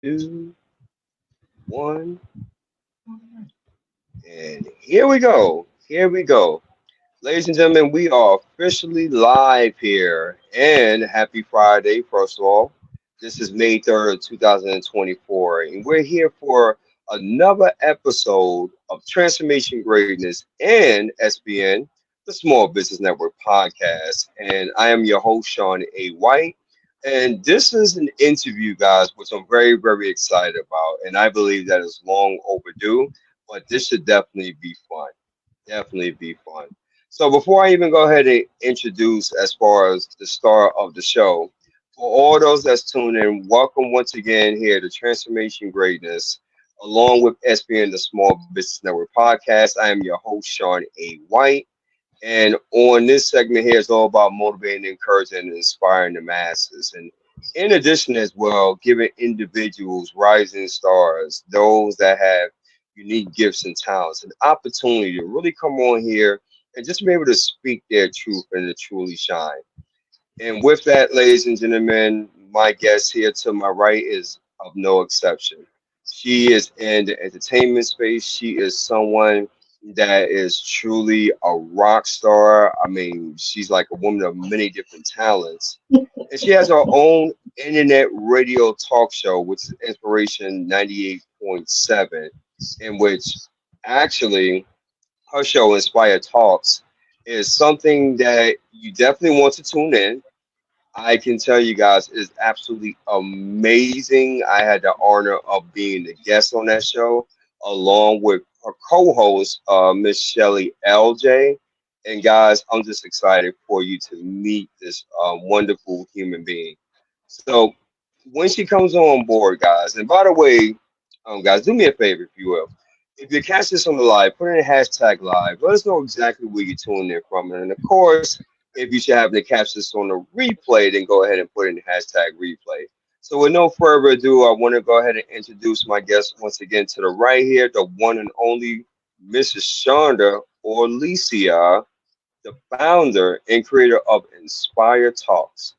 Two, one, and here we go. Here we go. Ladies and gentlemen, we are officially live here. And happy Friday, first of all. This is May 3rd, 2024, and we're here for another episode of Transformation Greatness and SBN, the Small Business Network podcast. And I am your host, Shawn A. White. And this is an interview, guys, which I'm very, very excited about. And I believe that is long overdue, but this should definitely be fun. Definitely be fun. So before I even go ahead and introduce as far as the star of the show, for all those that's tuned in, welcome once again here to Transformation Greatness, along with SBN, the Small Business Network podcast. I am your host, Shawn A. White. And on this segment here, it's all about motivating, encouraging, and inspiring the masses. And in addition, as well, giving individuals, rising stars, those that have unique gifts and talents, an opportunity to really come on here and just be able to speak their truth and to truly shine. And with that, ladies and gentlemen, my guest here to my right is of no exception. She is in the entertainment space. She is someone that is truly a rock star. I mean, she's like a woman of many different talents. And she has her own internet radio talk show, which is Inspiration 98.7, in which actually her show, Inspire Talks, is something that you definitely want to tune in. I can tell you guys is absolutely amazing. I had the honor of being the guest on that show, along with her co-host, Miss Shelly LJ. And guys, I'm just excited for you to meet this wonderful human being. So when she comes on board, guys, and by the way, guys, do me a favor if you will. If you catch this on the live, put in a hashtag live. Let us know exactly where you're tuning in from. And of course, if you should happen to catch this on the replay, then go ahead and put in the hashtag replay. So with no further ado, I want to go ahead and introduce my guest once again to the right here, the one and only Mrs. Shonda Orlesia, the founder and creator of Inspire Talks.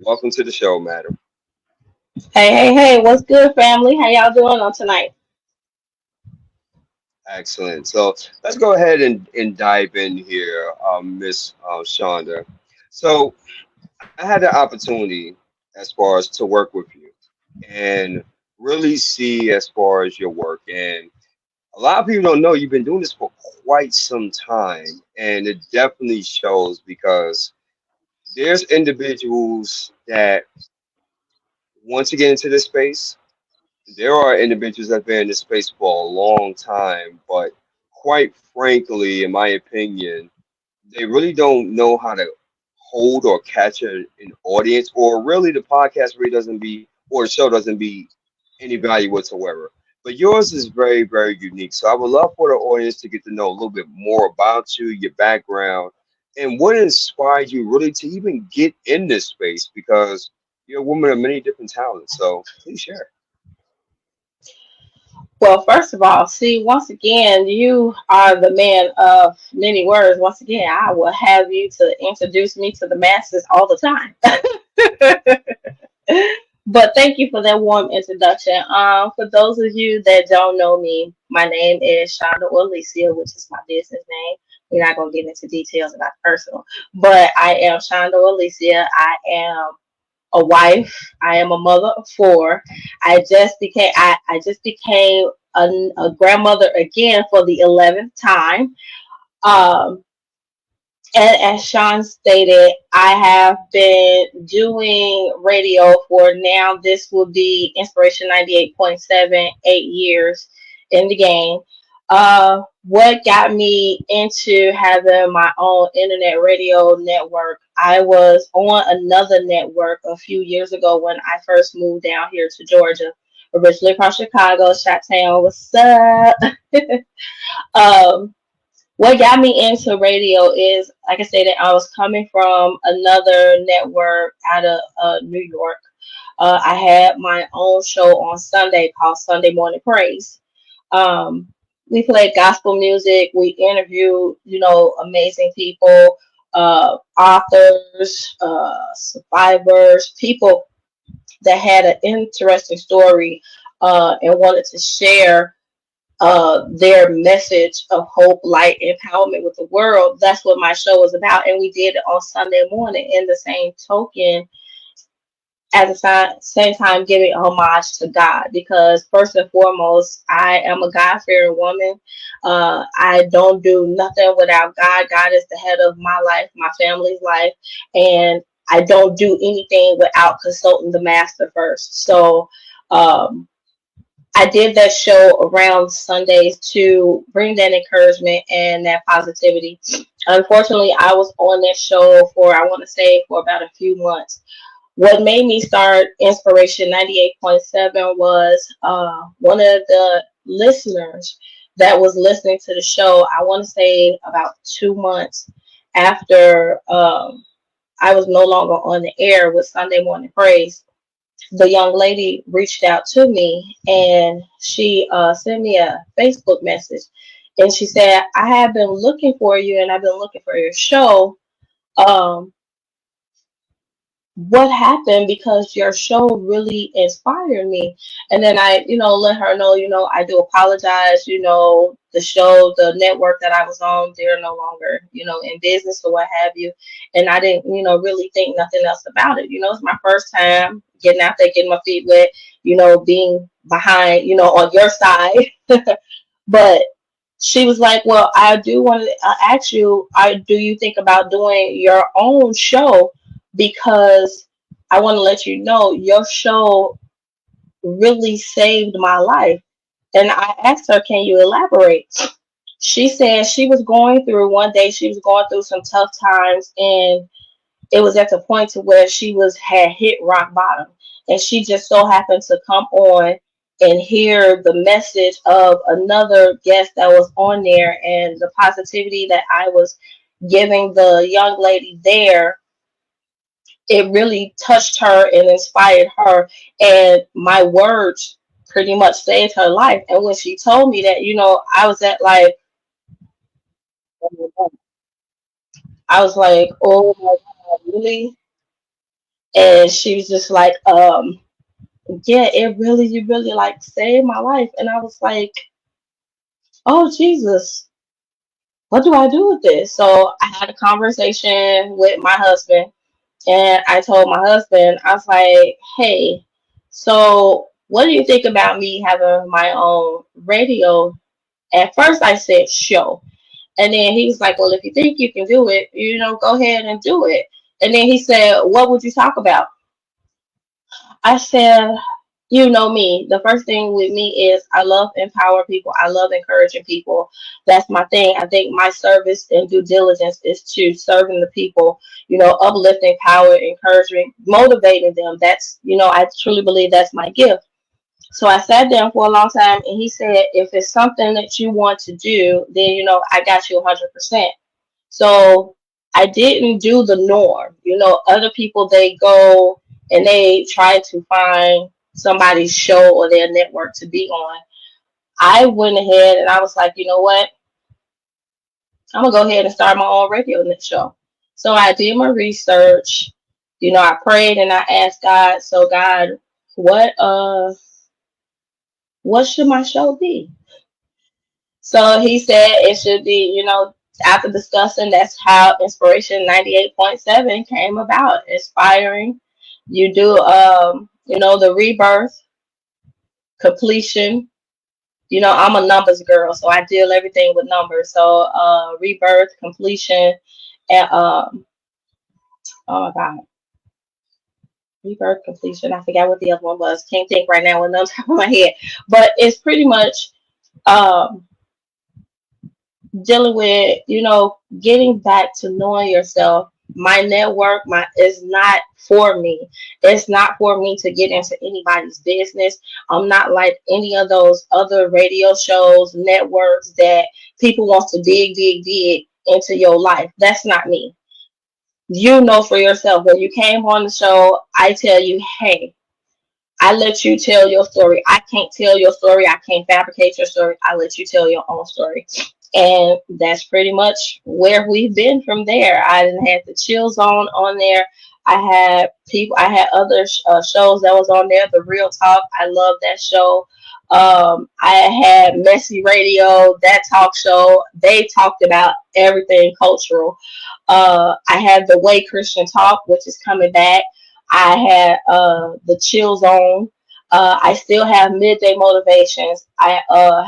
Welcome to the show, madam. Hey, what's good, family? How y'all doing on tonight? Excellent. So let's go ahead and dive in here, Miss Shonda. So I had the opportunity as far as to work with you and really see as far as your work. And a lot of people don't know you've been doing this for quite some time, and it definitely shows because there's individuals that want to get into this space. There are individuals that have been in this space for a long time, but quite frankly, in my opinion, they really don't know how to hold or catch an audience, or really the podcast really doesn't be, or the show doesn't be any value whatsoever. But yours is very, very unique. So I would love for the audience to get to know a little bit more about you, your background, and what inspired you really to even get in this space because you're a woman of many different talents. So please share. Well, first of all, see, once again, you are the man of many words. Once again, I will have you to introduce me to the masses all the time. But thank you for that warm introduction. For those of you that don't know me, my name is Shonda Alicia, which is my business name. We're not gonna get into details about personal, but I am Shonda Alicia. I am a wife. I am a mother of four. I just became a grandmother again for the 11th time. Um, and as Shawn stated, I have been doing radio for now. This will be Inspiration 98.7, 8 years in the game. What got me into having my own internet radio network? I was on another network a few years ago when I first moved down here to Georgia, originally from Chicago, Chi-Town. What's up? um, what got me into radio is, like I said, that I was coming from another network out of New York. I had my own show on Sunday called Sunday Morning Praise. Um, we played gospel music. We interviewed, amazing people, authors, survivors, people that had an interesting story and wanted to share their message of hope, light, empowerment with the world. That's what my show was about. And we did it on Sunday morning. In the same token, at the same time giving homage to God, because first and foremost, I am a God fearing woman. I don't do nothing without God. God is the head of my life, my family's life, and I don't do anything without consulting the master first. So um, I did that show around Sundays to bring that encouragement and that positivity. Unfortunately, I was on that show for, I want to say, for about a few months. What made me start Inspiration 98.7 was one of the listeners that was listening to the show, I want to say about 2 months after I was no longer on the air with Sunday Morning Praise. The young lady reached out to me and she sent me a Facebook message. And she said, I have been looking for you and I've been looking for your show. Um, what happened, because your show really inspired me. And then I, let her know, I do apologize. The show, the network that I was on, they're no longer, in business or what have you. And I didn't, really think nothing else about it. It's my first time getting out there, getting my feet wet, being behind, on your side. But she was like, well, I do want to ask you, do you think about doing your own show? Because I want to let you know your show really saved my life. And I asked her, can you elaborate? She said she was going through, one day she was going through some tough times, and it was at the point to where she had hit rock bottom, and she just so happened to come on and hear the message of another guest that was on there, and the positivity that I was giving the young lady there, it really touched her and inspired her, and my words pretty much saved her life. And when she told me that, I was at like, I was like, oh my God, really? And she was just like, yeah, you really like saved my life. And I was like, oh Jesus, what do I do with this? So I had a conversation with my husband, and I told my husband, I was like, hey, so what do you think about me having my own radio? At first I said show. And then he was like, well, if you think you can do it, go ahead and do it. And then he said, what would you talk about? I said, you know me. The first thing with me is I love empower people. I love encouraging people. That's my thing. I think my service and due diligence is to serving the people, uplifting, power, encouraging, motivating them. That's, I truly believe that's my gift. So I sat down for a long time, and he said, if it's something that you want to do, then, I got you 100%. So I didn't do the norm. Other people, they go and they try to find somebody's show or their network to be on. I went ahead and I was like, you know what? I'm gonna go ahead and start my own radio show. So I did my research. I prayed and I asked God, so God, what what should my show be? So he said it should be, after discussing, that's how Inspiration 98.7 came about. Inspiring. You do, the rebirth, completion. I'm a numbers girl, so I deal everything with numbers. So, rebirth, completion, and, oh my God, rebirth, completion. I forgot what the other one was. Can't think right now on the top of my head. But it's pretty much, um, dealing with, getting back to knowing yourself. My network, my is not for me. It's not for me to get into anybody's business. I'm not like any of those other radio shows, networks that people want to dig into your life. That's not me. You know for yourself. When you came on the show, I tell you, hey, I let you tell your story. I can't tell your story. I can't fabricate your story. I let you tell your own story. And that's pretty much where we've been from there. I didn't have the chill zone on there. I had other shows that was on there. The Real Talk, I love that show. I had Messy Radio, that talk show. They talked about everything cultural. I had the Way Christian Talk, which is coming back. I had the Chill Zone. I still have Midday Motivations. I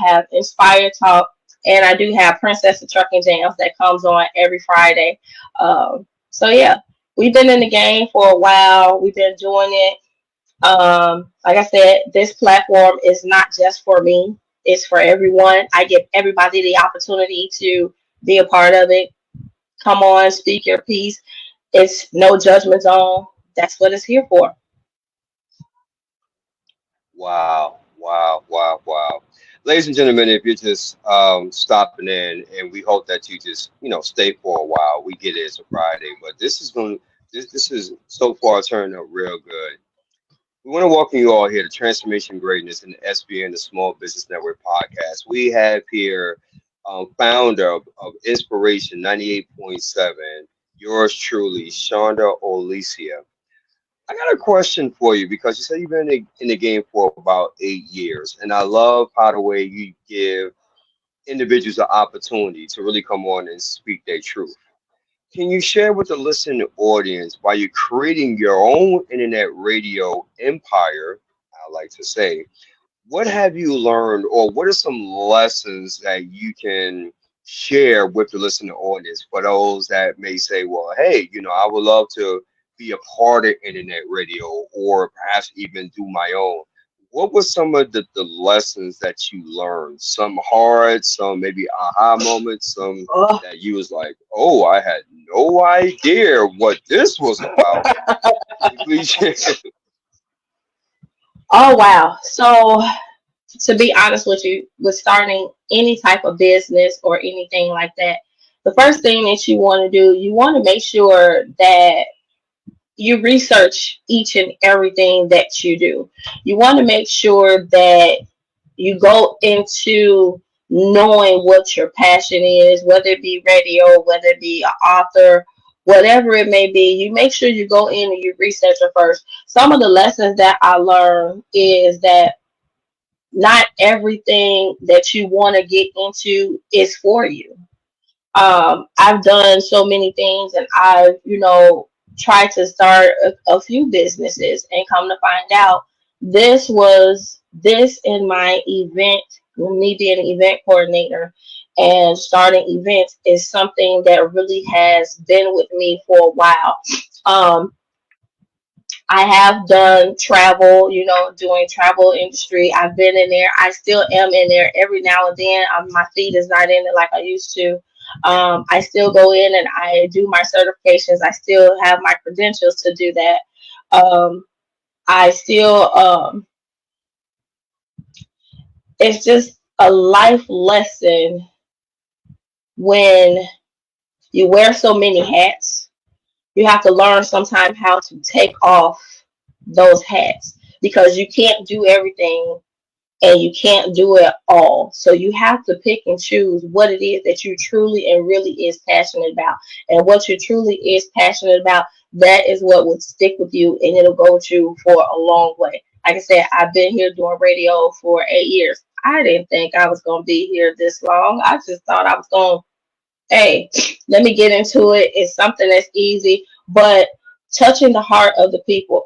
have Inspire Talk, and I do have Princess of Trucking Jams that comes on every Friday. So yeah, we've been in the game for a while. We've been doing it. Like I said, this platform is not just for me; it's for everyone. I give everybody the opportunity to be a part of it. Come on, speak your piece. It's no judgment zone. That's what it's here for. Wow, wow, wow, wow. Ladies and gentlemen, if you're just stopping in, and we hope that you just stay for a while. We get it, it's a Friday, but this is so far turning out real good. We want to welcome you all here to Transformation Greatness and SBN, the Small Business Network podcast. We have here founder of Inspiration 98.7, yours truly, Shonda Olicia. I got a question for you because you said you've been in the game for about 8 years, and I love how the way you give individuals an opportunity to really come on and speak their truth. Can you share with the listening audience why you're creating your own internet radio empire? I like to say, what have you learned, or what are some lessons that you can share with the listening audience for those that may say, well, hey, I would love to be a part of internet radio or perhaps even do my own. What were some of the lessons that you learned? Some hard, some maybe aha moments, some Oh, that you was like, oh, I had no idea what this was about. Can you please share? oh wow. So to be honest with you, with starting any type of business or anything like that, the first thing that you want to do, you want to make sure that you research each and everything that you do. You want to make sure that you go into knowing what your passion is, whether it be radio, whether it be an author, whatever it may be. You make sure you go in and you research it first. Some of the lessons that I learned is that not everything that you want to get into is for you. I've done so many things, and I've, tried to start a few businesses, and come to find out this in my event, me being an event coordinator and starting events is something that really has been with me for a while. Um, I have done travel, doing travel industry. I've been in there. I still am in there every now and then. My feet is not in it like I used to. I still go in and I do my certifications. I still have my credentials to do that. Um, I still, it's just a life lesson when you wear so many hats. You have to learn sometimes how to take off those hats because you can't do everything and you can't do it all. So you have to pick and choose what it is that you truly and really is passionate about. And what you truly is passionate about, that is what would stick with you and it'll go with you for a long way. Like I said, I've been here doing radio for 8 years. I didn't think I was going to be here this long. I just thought I was going, hey, let me get into it. It's something that's easy, but touching the heart of the people,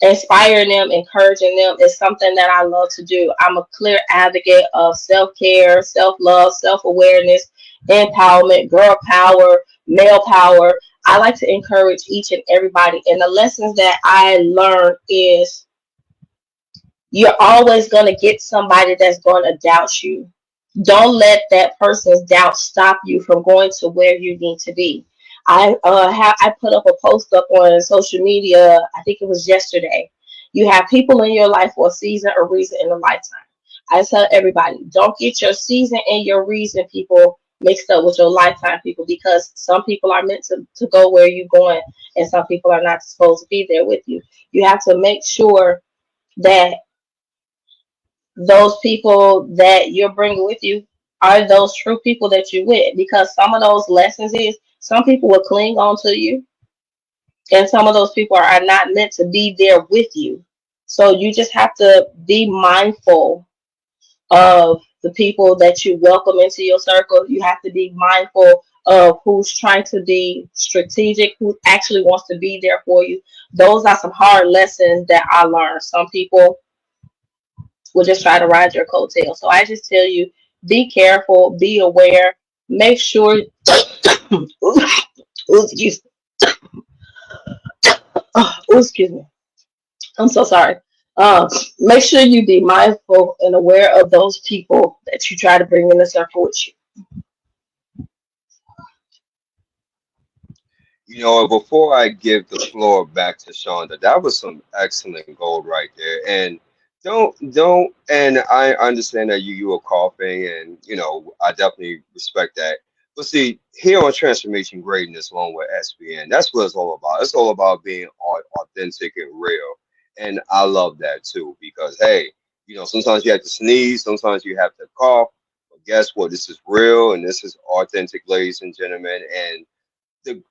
inspiring them, encouraging them is something that I love to do. I'm a clear advocate of self-care, self-love, self-awareness, empowerment, girl power, male power. I like to encourage each and everybody. And the lessons that I learned is you're always going to get somebody that's going to doubt you. Don't let that person's doubt stop you from going to where you need to be. I put up a post up on social media. I think it was yesterday. You have people in your life for a season, a reason, and a lifetime. I tell everybody, don't get your season and your reason people mixed up with your lifetime people, because some people are meant to go where you're going and some people are not supposed to be there with you. You have to make sure that those people that you're bringing with you are those true people that you with, because some of those lessons is some people will cling on to you And some of those people are not meant to be there with you. So you just have to be mindful of the people that you welcome into your circle. You have to be mindful of who's trying to be strategic, who actually wants to be there for you. Those are some hard lessons that I learned. Some people will just try to ride your coattail. So I just tell you, be careful, be aware, make sure. Ooh, excuse, excuse me. I'm so sorry. Make sure you be mindful and aware of those people that you try to bring in the circle with you. Before I give the floor back to Shonda, that was some excellent gold right there. And and I understand that you were coughing, and I definitely respect that. But see, here on Transformation Greatness, along with SBN, that's what it's all about. It's all about being authentic and real, and I love that too because hey, sometimes you have to sneeze, sometimes you have to cough. But guess what? This is real, and this is authentic, ladies and gentlemen, and the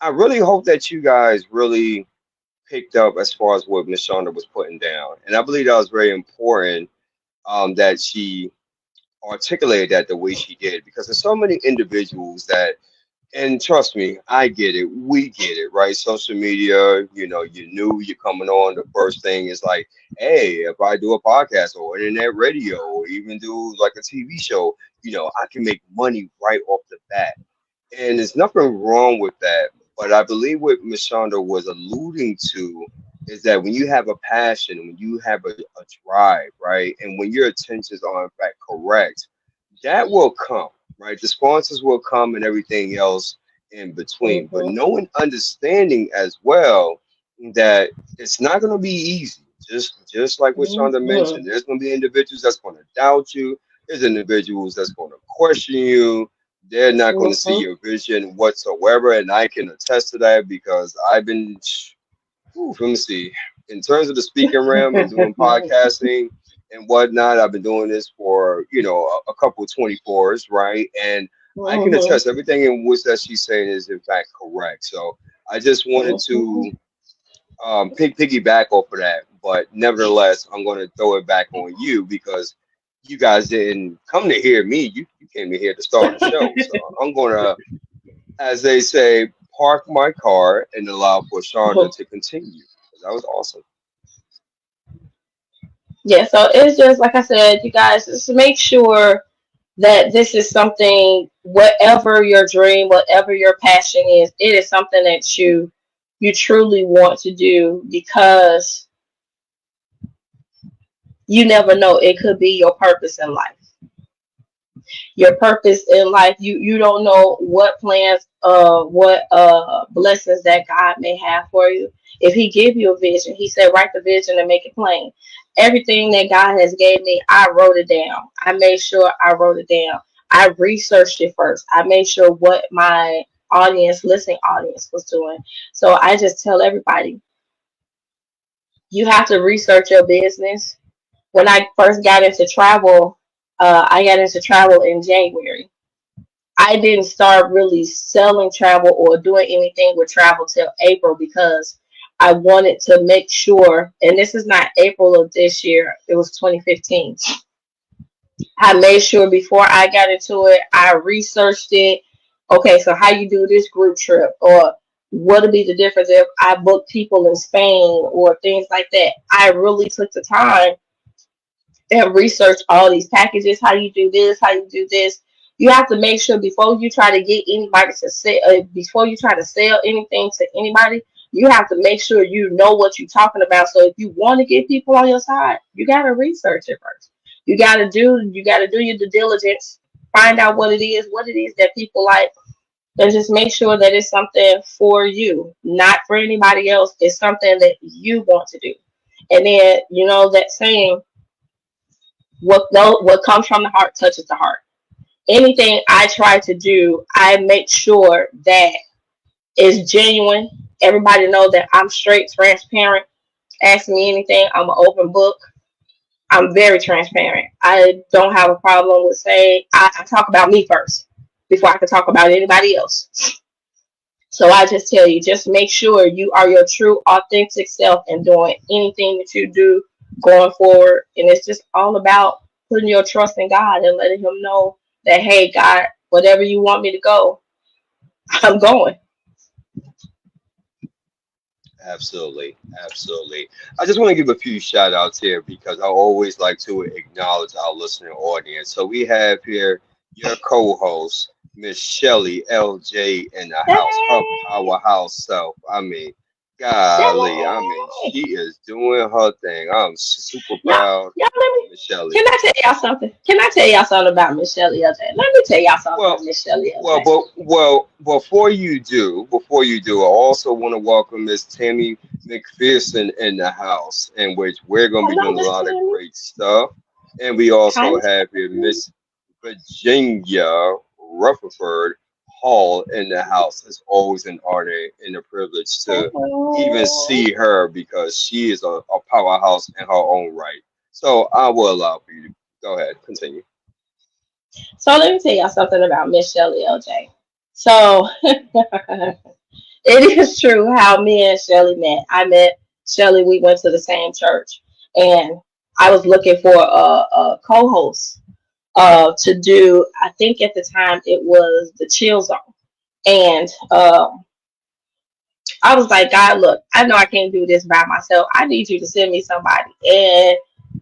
I really hope that you guys really picked up as far as what Miss Shonda was putting down, and I believe that was very important that she articulated that the way she did because there's so many individuals that, and trust me, I get it, we get it, right? Social media, you knew you're coming on. The first thing is like, hey, if I do a podcast or internet radio or even do like a TV show, I can make money right off the bat. And there's nothing wrong with that. But I believe what Miss Shonda was alluding to is that when you have a passion, when you have a drive, right, and when your intentions are in fact correct, that will come, right? The sponsors will come and everything else in between. But Mm-hmm, knowing, understanding as well that it's not going to be easy. Just like what Shonda mentioned, mm-hmm, there's going to be individuals that's going to doubt you. There's individuals that's going to question you. They're not going to see mm-hmm, your vision whatsoever, and I can attest to that because I've been, let me see, in terms of the speaking realm and doing podcasting and whatnot, I've been doing this for a couple of 24s, right? And I can mm-hmm, attest everything in which that she's saying is in fact correct. So I just wanted mm-hmm. to piggyback off of that, but nevertheless, I'm going to throw it back on you because you guys didn't come to hear me. You came to hear to start the show. So I'm going to, as they say, park my car and allow for Shonda to continue. That was awesome. Yeah, so it's just like I said, you guys, just make sure that this is something, whatever your dream, whatever your passion is, it is something that you truly want to do because you never know, it could be your purpose in life. Your purpose in life, you don't know what plans, what blessings that God may have for you. If he give you a vision, he said write the vision and make it plain. Everything that God has gave me, I wrote it down. I made sure I wrote it down. I researched it first. I made sure what my listening audience was doing. So I just tell everybody, you have to research your business. When I first got into travel, I got into travel in January. I didn't start really selling travel or doing anything with travel till April because I wanted to make sure, and this is not April of this year, it was 2015. I made sure before I got into it, I researched it. Okay, so how you do this group trip, or what would be the difference if I book people in Spain or things like that. I really took the time and research all these packages, how you do this, how you do this. You have to make sure before you try to get anybody to sell, before you try to sell anything to anybody, you have to make sure you know what you're talking about. So if you want to get people on your side, you got to research it first. You got to do your due diligence, find out what it is that people like, and just make sure that it's something for you, not for anybody else. It's something that you want to do. And then, that saying, what comes from the heart touches the heart. Anything I try to do, I make sure that it's genuine. Everybody know that I'm straight, transparent. Ask me anything, I'm an open book. I'm very transparent. I don't have a problem with saying I talk about me first before I can talk about anybody else. So I just tell you, just make sure you are your true, authentic self and doing anything that you do going forward. And it's just all about putting your trust in God and letting Him know that, hey, God, whatever you want me to go, I'm going. Absolutely, absolutely. I just want to give a few shout outs here because I always like to acknowledge our listening audience. So we have here your co-host, Miss Shelly LJ in the house, her Hey, powerhouse self. I mean, golly, I mean, Shelly. she is doing her thing. I'm super Y'all, proud let of me. Miss Shelly. Can I tell y'all something? Can I tell y'all something about Miss Shelley LJ? Let me tell y'all something about Well, Miss Shelley well, LJ. before you do, I also want to welcome Miss Tammy McPherson in the house, in which we're going to be Hello, doing a Miss lot of Tammy. great stuff. And we Hi, also Miss have here Tammy. Miss Virginia Rutherford Hall in the house. It's always an honor and a privilege to even Hello. see her because she is a powerhouse in her own right. So I will allow for you to go ahead, continue. So let me tell y'all something about Miss Shelley LJ. So it is true how me and Shelley met. I met Shelley. We went to the same church, and I was looking for a co-host to do. I think at the time it was the Chill Zone, and I was like, God, look, I know I can't do this by myself. I need you to send me somebody. And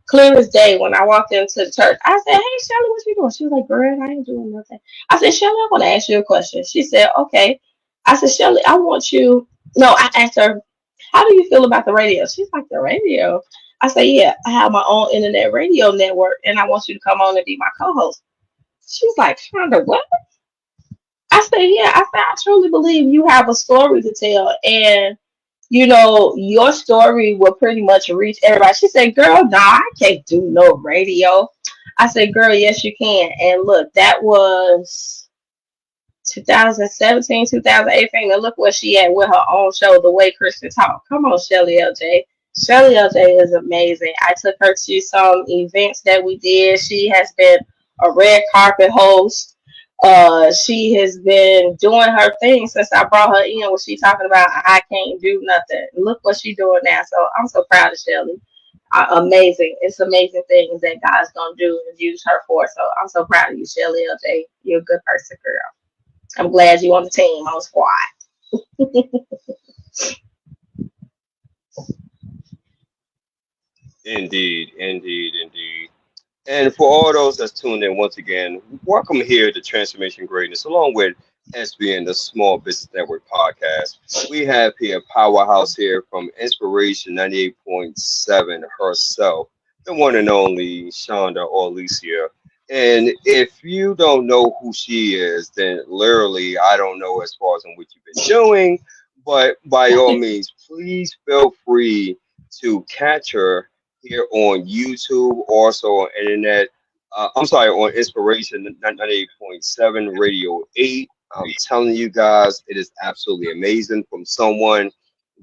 clear as day, when I walked into the church, I said, hey, Shelly, what you doing? She was like, girl, I ain't doing nothing. I said, Shelly, I want to ask you a question. She said, okay. I said, Shelly, I want you. No, I asked her, how do you feel about the radio? She's like, the radio? I said, yeah, I have my own internet radio network, and I want you to come on and be my co host. She's like, Shonda, what? I said, yeah. I said, I truly believe you have a story to tell. And your story will pretty much reach everybody. She said, girl, nah, I can't do no radio. I said, girl, yes, you can. And look, that was 2017, 2018. And look where she at with her own show, The Way Christian Talk. Come on, Shelly LJ. Shelly LJ is amazing. I took her to some events that we did. She has been a red carpet host. She has been doing her thing since I brought her in. When she talking about I can't do nothing. Look what she doing now. So I'm so proud of Shelly. Amazing. It's amazing things that God's gonna do and use her for. So I'm so proud of you, Shelly LJ. You're a good person, girl. I'm glad you on the team, on the squad. Indeed, indeed, indeed. And for all those that's tuned in once again, welcome here to Transformation Greatness, along with SBN, the Small Business Network podcast. We have here Powerhouse here from Inspiration 98.7 herself, the one and only Shonda or Alicia. And if you don't know who she is, then literally I don't know as far as in what you've been doing. But by all means, please feel free to catch her here on YouTube, also on internet. I'm sorry, on Inspiration 98.7 Radio 8. I'm telling you guys, it is absolutely amazing from someone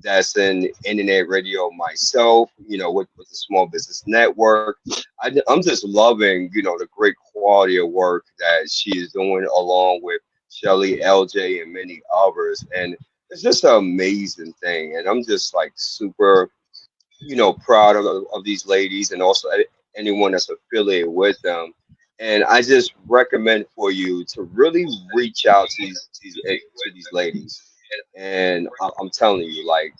that's in internet radio myself, with the small business network. I'm just loving, the great quality of work that she is doing along with Shelly, LJ, and many others. And it's just an amazing thing. And I'm just like super proud of these ladies and also anyone that's affiliated with them. And I just recommend for you to really reach out to these ladies. And I'm telling you, like,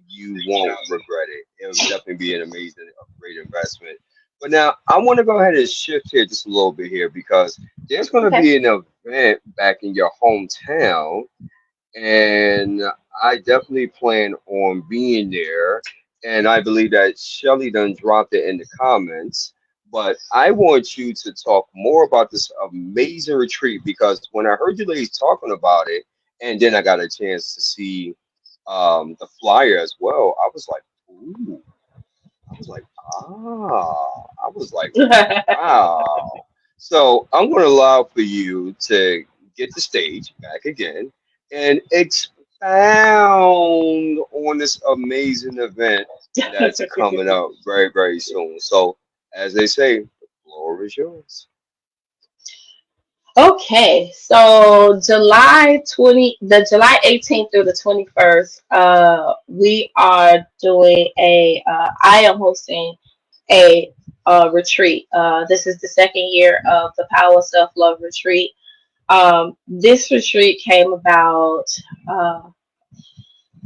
you won't regret it. It'll definitely be an amazing, a great investment. But now I want to go ahead and shift here just a little bit here because there's going to Okay. be an event back in your hometown and I definitely plan on being there. And I believe that Shelly done dropped it in the comments. But I want you to talk more about this amazing retreat because when I heard you ladies talking about it, and then I got a chance to see the flyer as well, I was like, ooh, I was like, I was like, wow. So I'm going to allow for you to get the stage back again and expound on this amazing event that's coming up very, very soon. So, as they say, the floor is yours. Okay, so July 18th through the 21st, we are doing I am hosting a retreat. This is the second year of the Power Self Love Retreat. This retreat came about uh,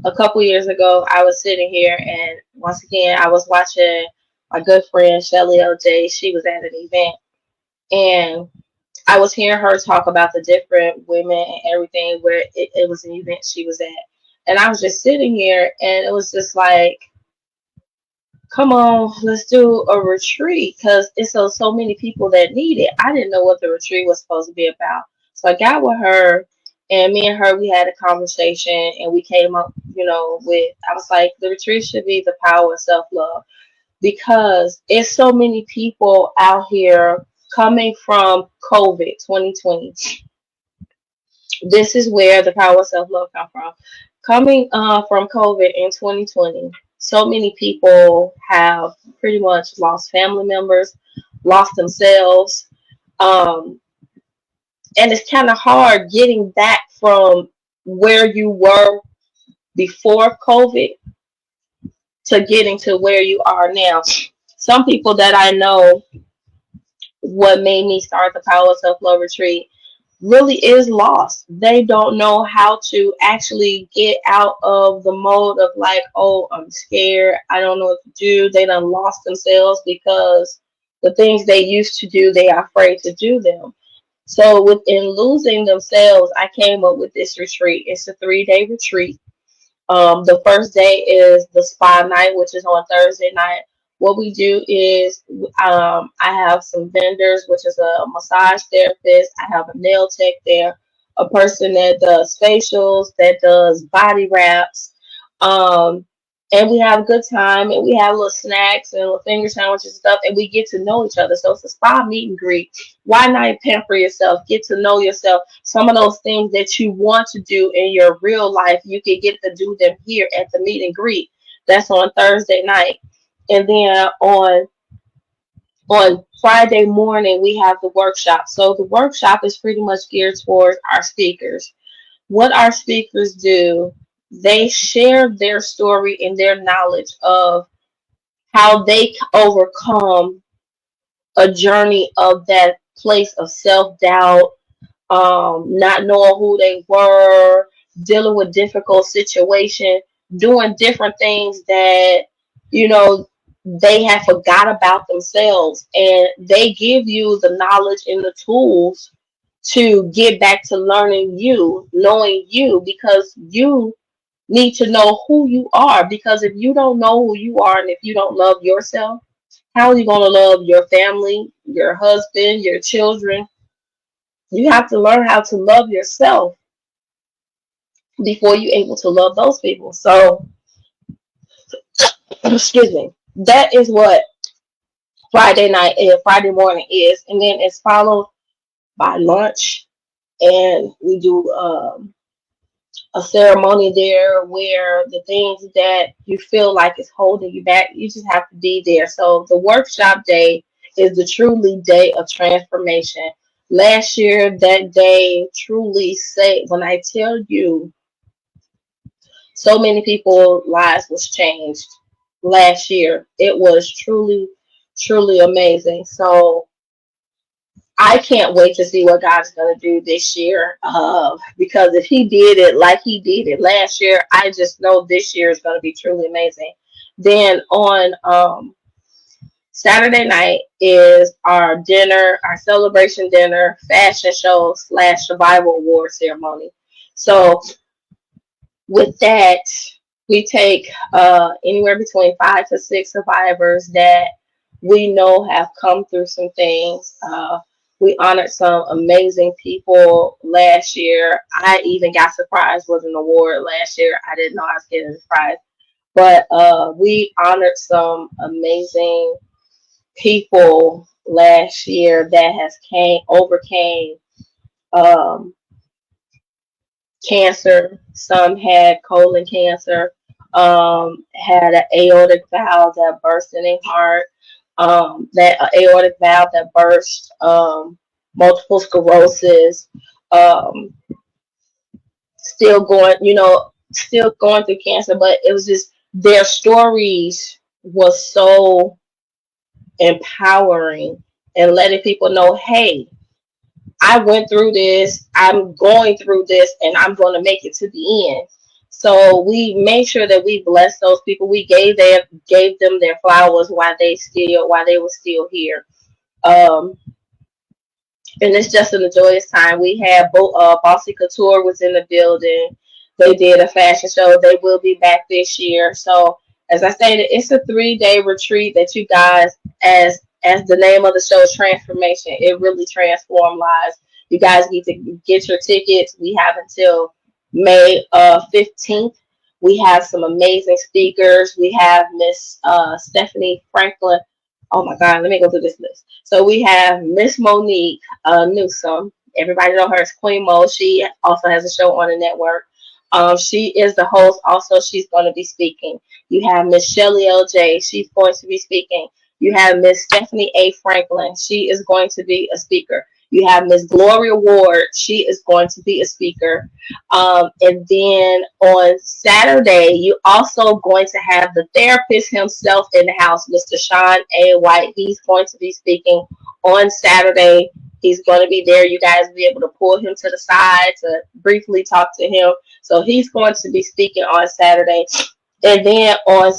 a couple years ago. I was sitting here, and once again, I was watching my good friend Shelly LJ. She was at an event, and I was hearing her talk about the different women and everything where it was an event she was at. And I was just sitting here, and it was just like, come on, let's do a retreat because it's so many people that need it. I didn't know what the retreat was supposed to be about. So I got with her, and me and her, we had a conversation, and we came up, I was like, the retreat should be the power of self love because it's so many people out here coming from COVID 2020. This is where the power of self love come from. Coming from COVID in 2020, so many people have pretty much lost family members, lost themselves, um, and it's kind of hard getting back from where you were before COVID to getting to where you are now. Some people that I know, what made me start the Power of Self Love Retreat really is lost. They don't know how to actually get out of the mode of like, oh, I'm scared. I don't know what to do. They done lost themselves because the things they used to do, they are afraid to do them. So within losing themselves, I came up with this retreat. It's a 3-day retreat. The first day is the spa night, which is on Thursday night. What we do is I have some vendors, which is a massage therapist. I have a nail tech there, a person that does facials, that does body wraps. Um, and we have a good time and we have little snacks and little finger sandwiches and stuff, and we get to know each other. So it's a spa meet and greet. Why not pamper yourself? Get to know yourself. Some of those things that you want to do in your real life, you can get to do them here at the meet and greet. That's on Thursday night. And then on Friday morning, we have the workshop. So the workshop is pretty much geared towards our speakers. What our speakers do, they share their story and their knowledge of how they overcome a journey of that place of self doubt, not knowing who they were, dealing with difficult situation, doing different things that you know they have forgot about themselves, and they give you the knowledge and the tools to get back to learning you, knowing you, because you need to know who you are. Because if you don't know who you are and if you don't love yourself, how are you going to love your family, your husband, your children? You have to learn how to love yourself before you're able to love those people. So, excuse me. That is what Friday night and Friday morning is, and then it's followed by lunch, and we do a ceremony there where the things that you feel like is holding you back, you just have to be there. So the workshop day is the truly day of transformation. Last year, that day truly say, when I tell you, so many people's lives was changed last year. It was truly, truly amazing. So I can't wait to see what God's going to do this year. Because if He did it like He did it last year, I just know this year is going to be truly amazing. Then on Saturday night is our dinner, our celebration dinner, fashion show slash survival award ceremony. So with that, we take anywhere between 5 to 6 survivors that we know have come through some things. We honored some amazing people last year. I even got surprised with an award last year. I didn't know I was getting a prize. But we honored some amazing people last year that has overcame um, cancer. Some had colon cancer, had an aortic valve that burst in their heart, that aortic valve that burst. multiple sclerosis, um, still going, still going through cancer. But it was just their stories was so empowering and letting people know, hey, I went through this, I'm going through this, and I'm going to make it to the end. So we made sure that we blessed those people. We gave them their flowers while they were still here. Um, and it's just an joyous time. We had Bossy Couture was in the building. They did a fashion show. They will be back this year. So as I stated, it's a 3-day retreat that you guys, as the name of the show is Transformation, it really transformed lives. You guys need to get your tickets. We have until May 15th. We have some amazing speakers. We have Miss Stephanie Franklin. Oh my God, let me go through this list. So we have Miss Monique Newsom. Everybody know her as Queen Mo. She also has a show on the network. She is the host. Also, she's going to be speaking. You have Miss Shelly L.J. She's going to be speaking. You have Miss Stephanie A. Franklin. She is going to be a speaker. You have Miss Gloria Ward. She is going to be a speaker. And then on Saturday, you also going to have the therapist himself in the house, Mr. Shawn A. White. He's going to be speaking on Saturday. He's going to be there. You guys will be able to pull him to the side to briefly talk to him. So he's going to be speaking on Saturday. And then on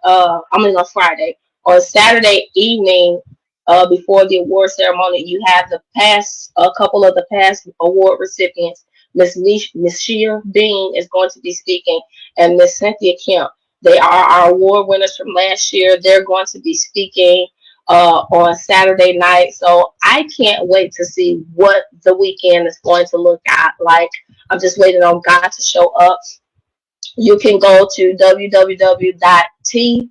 on Friday. On Saturday evening, before the award ceremony, you have a couple of the past award recipients. Miss Shia Bean is going to be speaking, and Miss Cynthia Kemp. They are our award winners from last year. They're going to be speaking on Saturday night. So I can't wait to see what the weekend is going to look like. I'm just waiting on God to show up. You can go to www.tp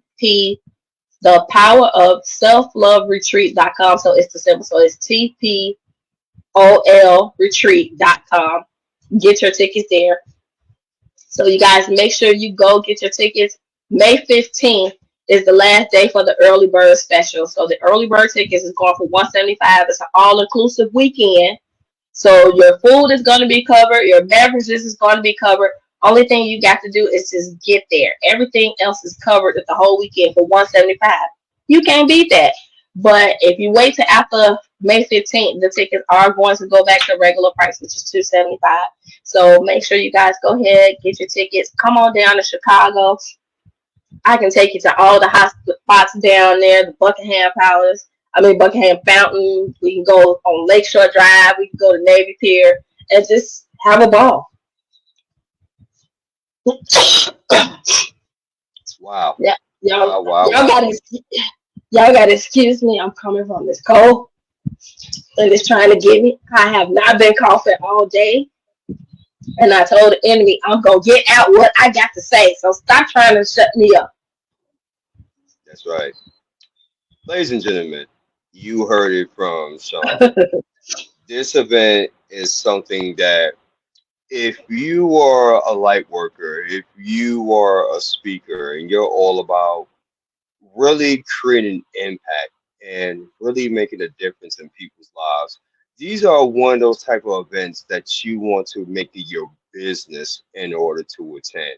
thepowerofselfloveretreat.com. So it's the simple. So it's tpolretreat.com. Get your tickets there. So you guys make sure you go get your tickets. May 15th is the last day for the early bird special. So the early bird tickets is going for $175. It's an all-inclusive weekend. So your food is going to be covered. Your beverages is going to be covered. Only thing you got to do is just get there. Everything else is covered at the whole weekend for $175. You can't beat that. But if you wait till after May 15th, the tickets are going to go back to regular price, which is $275. So make sure you guys go ahead, get your tickets. Come on down to Chicago. I can take you to all the hot spots down there, the Buckingham Fountain. We can go on Lakeshore Drive. We can go to Navy Pier and just have a ball. Wow. Yeah, y'all, Wow, wow, y'all wow. gotta, y'all gotta excuse me. I'm coming from this cold and it's trying to get me. I have not been coughing all day, and I told the enemy I'm gonna get out what I got to say. So stop trying to shut me up. That's right. Ladies and gentlemen, you heard it from Sean. This event is something that if you are a light worker, if you are a speaker, and you're all about really creating impact and really making a difference in people's lives, these are one of those type of events that you want to make it your business in order to attend.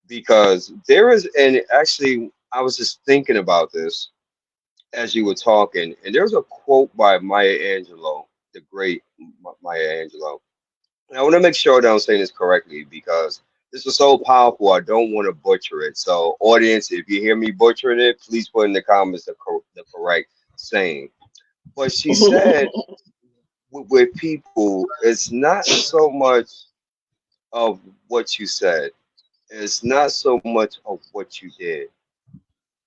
Because there is, and actually, I was just thinking about this as you were talking, and there's a quote by Maya Angelou, the great Maya Angelou. And I want to make sure that I'm saying this correctly because this was so powerful. I don't want to butcher it. So, audience, if you hear me butchering it, please put in the comments the correct saying. But she said, with people, it's not so much of what you said, it's not so much of what you did,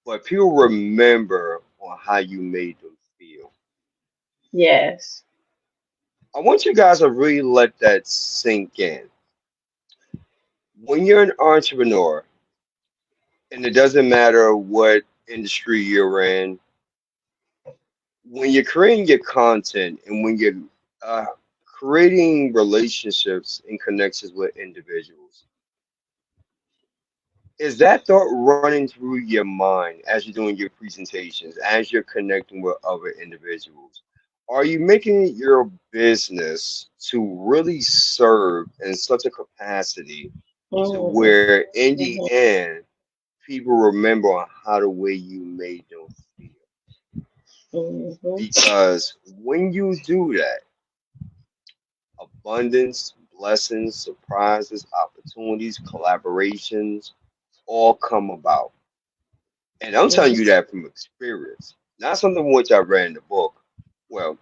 but people remember on how you made them feel. Yes. I want you guys to really let that sink in. When you're an entrepreneur, and it doesn't matter what industry you're in, when you're creating your content and when you're uh, creating relationships and connections with individuals, is that thought running through your mind as you're doing your presentations, as you're connecting with other individuals? are you making it your business to really serve in such a capacity to Mhm. where in the end people remember how the way you made them feel? Mhm. Because when you do that, abundance, blessings, surprises, opportunities, collaborations all come about. And I'm telling Mhm. you that from experience, not something which I read in the book. Well,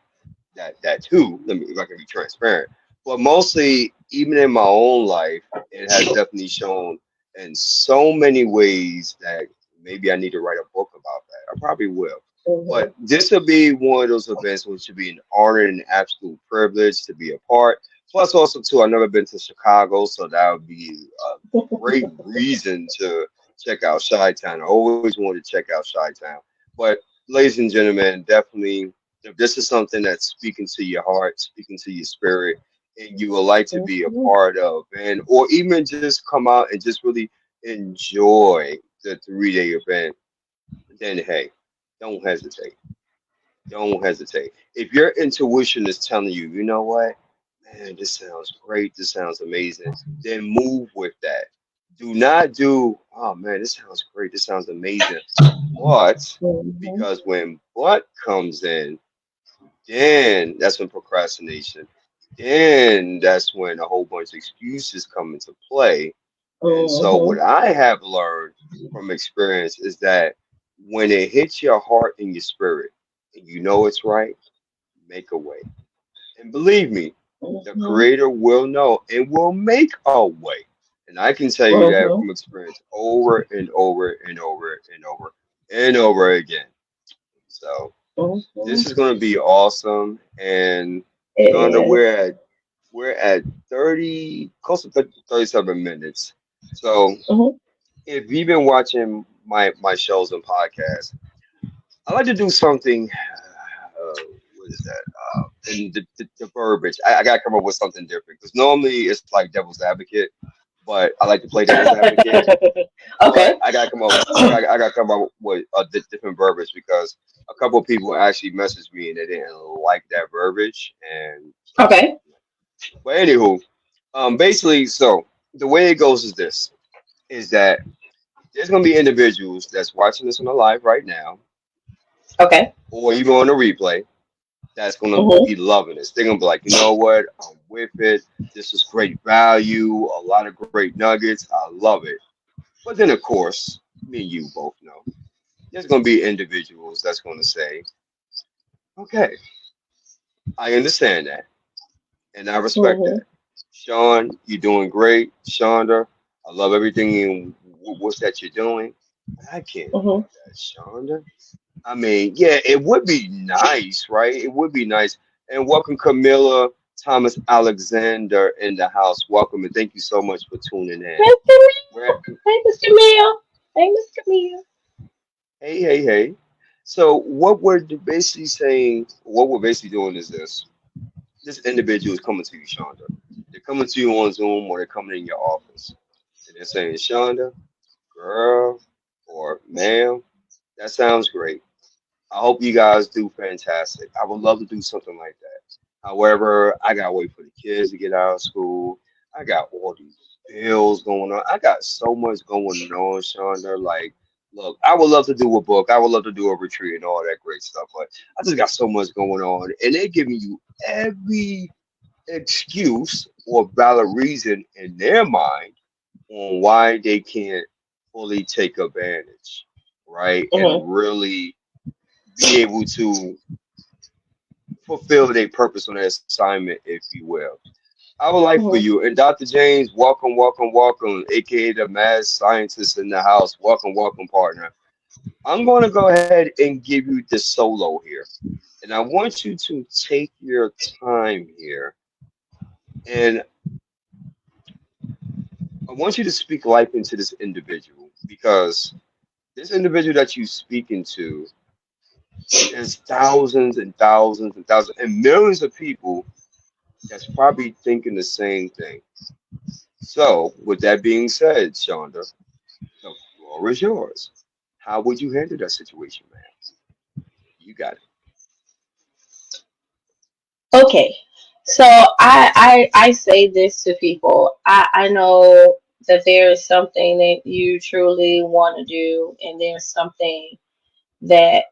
that too. Let me, if I can be transparent, but mostly even in my own life, it has definitely shown in so many ways that maybe I need to write a book about that. I probably will. But Mhm. this will be one of those events which should be an honor and an absolute privilege to be a part. Plus, also too, I've never been to Chicago, so that would be a great reason to check out Chi-Town. I always wanted to check out Chi-Town. But ladies and gentlemen, definitely if this is something that's speaking to your heart, speaking to your spirit, and you would like to be a Mhm. part of, and or even just come out and just really enjoy the 3 day event, then hey, don't hesitate. Don't hesitate. If your intuition is telling you, you know what, man, this sounds great, this sounds amazing, then move with that. Do not do, oh man, this sounds great, this sounds amazing. But Mhm. because when but comes in, then that's when procrastination. Then that's when a whole bunch of excuses come into play. And so, what Mhm. I have learned from experience is that when it hits your heart and your spirit, and you know it's right, make a way. And believe me, the Mhm. Creator will know and will make a way. And I can tell you that Mhm. from experience over and over and over and over and over again. So. This Mhm. is going to be awesome. And It Shonda, is. we're at 30, close to 37 minutes. So Mhm. if you've been watching my shows and podcasts, I like to do something. What is that? And the verbiage. I gotta come up with something different because normally it's like devil's advocate, but I like to play devil's advocate. But Okay. I gotta come up. I gotta come up with a different verbiage because a couple of people actually messaged me and they didn't like that verbiage. And Okay. but anywho, basically, so the way it goes is this: is that there's gonna be individuals that's watching this on the live right now, Okay. or even on the replay, that's gonna Mhm. be loving this. They're gonna be like, you know what? I'm with it. This is great value. A lot of great nuggets. I love it. But then, of course, me and you both know there's going to be individuals that's going to say, okay, I understand that and I respect Mhm. that. Sean, you're doing great. Shonda, I love everything what's that you're doing. But I can't do Mhm. that, Shonda. I mean, yeah, it would be nice, right? It would be nice. And welcome, Camilla Thomas Alexander in the house. Welcome and thank you so much for tuning in. Hey, We're, Camille. Hey, Miss Camille. Hey, Miss Camille. hey, hey, hey. So what we're basically saying, what we're basically doing is this individual is coming to you, Shonda. They're coming to you on Zoom or they're coming in your office. And they're saying, Shonda, girl, or ma'am, that sounds great. I hope you guys do fantastic. I would love to do something like that. However, I gotta wait for the kids to get out of school. I got all these bills going on. I got so much going on, Shonda. Like, look, I would love to do a book. I would love to do a retreat and all that great stuff, but I just got so much going on, and they're giving you every excuse or valid reason in their mind on why they can't fully take advantage, right? Mhm. And really be able to fulfill their purpose on their assignment, if you will. I would like for Mhm. you and Dr. James, welcome, welcome, welcome, aka the mad scientist in the house. Welcome, welcome, partner. I'm going to go ahead and give you the solo here. And I want you to take your time here. And I want you to speak life into this individual because this individual that you're speaking to, there's thousands and thousands and thousands and millions of people that's probably thinking the same thing. So, with that being said, Shonda, the floor is yours. How would you handle that situation, man? You got it. Okay, so I say this to people. I know that there is something that you truly want to do, and there's something that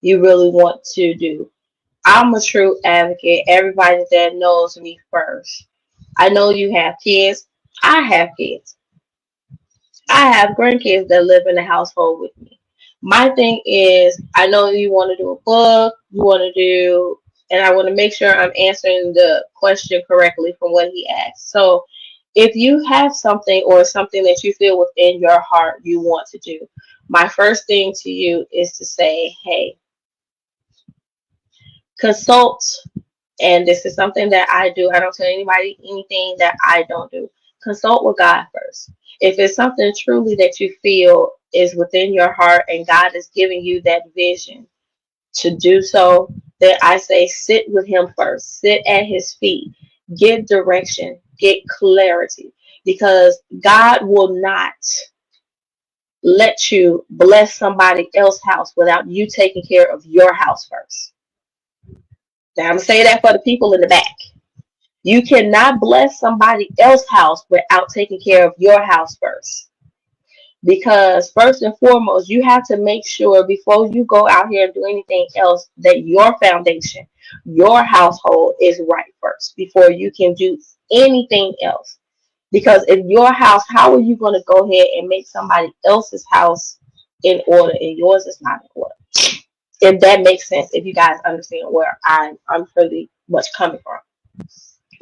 you really want to do. I'm a true advocate. Everybody that knows me first. I know you have kids. I have kids. I have grandkids that live in the household with me. My thing is, I know you want to do a book, you want to do, and I want to make sure I'm answering the question correctly from what he asked. So, if you have something or something that you feel within your heart you want to do, my first thing to you is to say, hey, consult. And this is something that I do. I don't tell anybody anything that I don't do. Consult with God first. If it's something truly that you feel is within your heart and God is giving you that vision to do so, then I say sit with Him first. Sit at His feet. Get direction. Get clarity. Because God will not let you bless somebody else's house without you taking care of your house first. Now, I'm going to say that for the people in the back. You cannot bless somebody else's house without taking care of your house first. Because first and foremost, you have to make sure before you go out here and do anything else that your foundation, your household is right first before you can do anything else. Because if your house, how are you going to go ahead and make somebody else's house in order and yours is not in order? If that makes sense, if you guys understand where I'm pretty much coming from.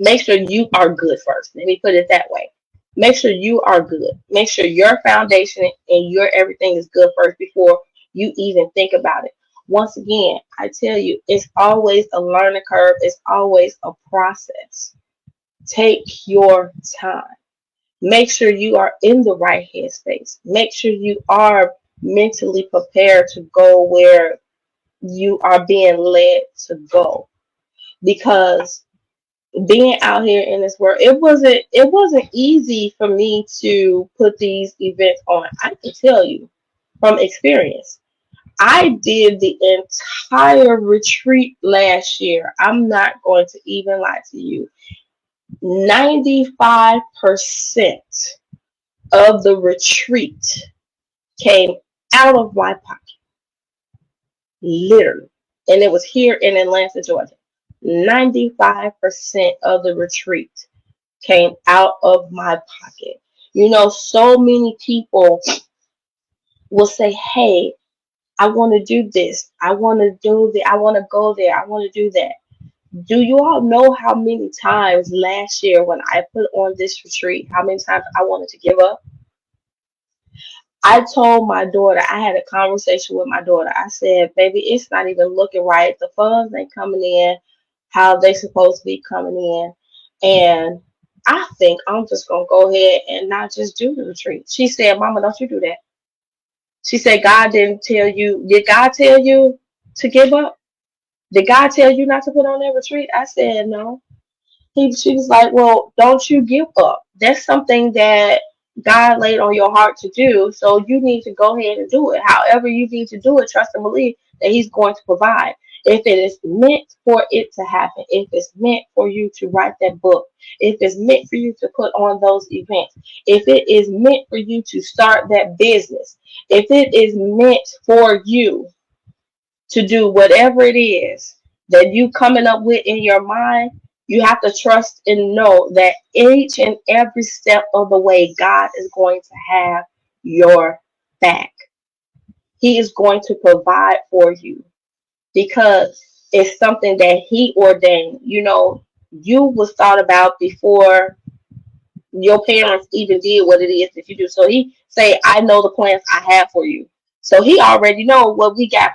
Make sure you are good first. Let me put it that way. Make sure you are good. Make sure your foundation and your everything is good first before you even think about it. Once again, I tell you, it's always a learning curve. It's always a process. Take your time. Make sure you are in the right headspace. Make sure you are mentally prepared to go where you are being led to go. Because being out here in this world, it wasn't easy for me to put these events on. I can tell you from experience. I did the entire retreat last year. I'm not going to even lie to you. 95% of the retreat came out of my pocket, literally. And it was here in Atlanta, Georgia. 95% of the retreat came out of my pocket. You know, so many people will say, hey, I want to do this. I want to do that. I want to go there. I want to do that. Do you all know how many times last year when I put on this retreat, how many times I wanted to give up? I told my daughter, I had a conversation with my daughter. I said, baby, it's not even looking right. The funds ain't coming in how they supposed to be coming in. And I think I'm just going to go ahead and not just do the retreat. She said, Mama, don't you do that. She said, God didn't tell you. Did God tell you to give up? Did God tell you not to put on that retreat? I said, no. She was like, well, don't you give up. That's something that God laid on your heart to do. So you need to go ahead and do it. However you need to do it, trust and believe that He's going to provide. If it is meant for it to happen, if it's meant for you to write that book, if it's meant for you to put on those events, if it is meant for you to start that business, if it is meant for you to do whatever it is that you coming up with in your mind, you have to trust and know that each and every step of the way, God is going to have your back. He is going to provide for you because it's something that He ordained. You know, you was thought about before your parents even did what it is that you do. So He say, I know the plans I have for you. So He already know what we got